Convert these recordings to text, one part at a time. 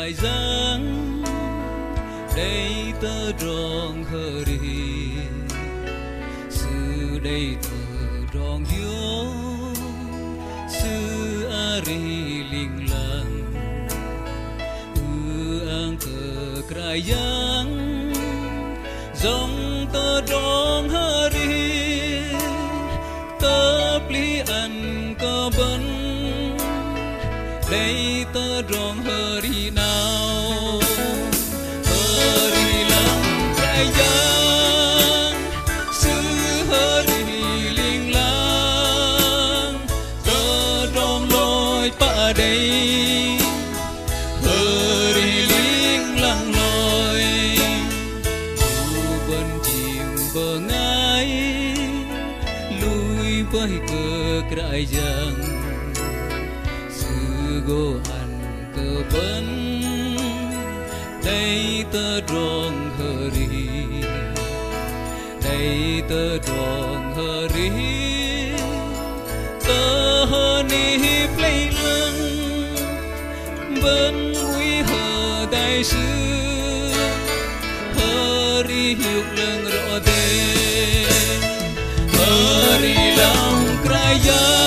cài giang đây tơ rong hơ đi sư đây tơ rong hiếu sư ari linh lang ang cờ cài giang dòng tơ rong hơ đi tơ pli ăn cơ bấn đây tơ rong hơ đi nào hơ đi lăng cài giang sư hơ đi linh lang tơ rong lôi pa đây hơ đi linh lang lôi u bên chiều bờ ngái lui với cờ cài giang go ăn cơ bấn đây tơ rong hơ ri đây tơ rong hơ ri tơ hơ ni plei lăng bấn uy hơ đại sư hơ ri hiuk lăng rõ tên hơ ri lòng cài giang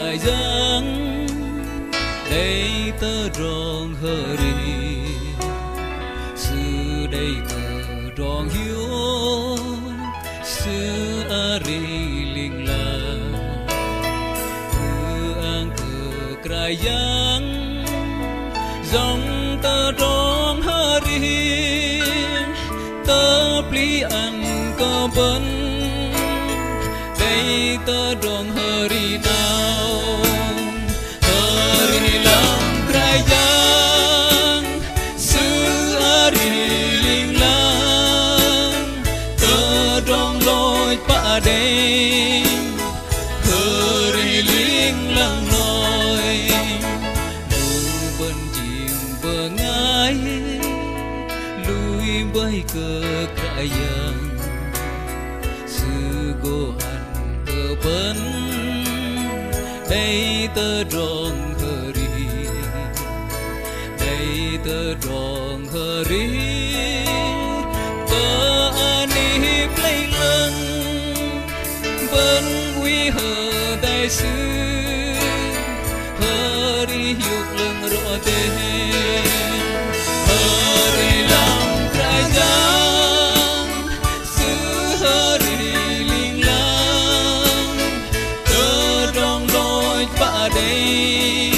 cài giang đây tơ rong hơ ri sư đây tơ rong hiếu sư ari linh la ang cờ cài giang dòng tơ rong hơ ri tơ pli ăn cơ bấn đây tơ rong hơ ri nào hơ ri lòng cài giang sư ari linh lang tơ rong lôi pa đây hơ ri linh lang nói lu bên chiều bờ ngái lui với cờ cài giang sư go bấn đây tơ rong hơ ri đây tơ rong hơ ri tơ ani plei lăng bấn uy hơ đại sư hơ ri hiuk lăng rõ tên hơ ri lòng cài giang sư hơ ri đây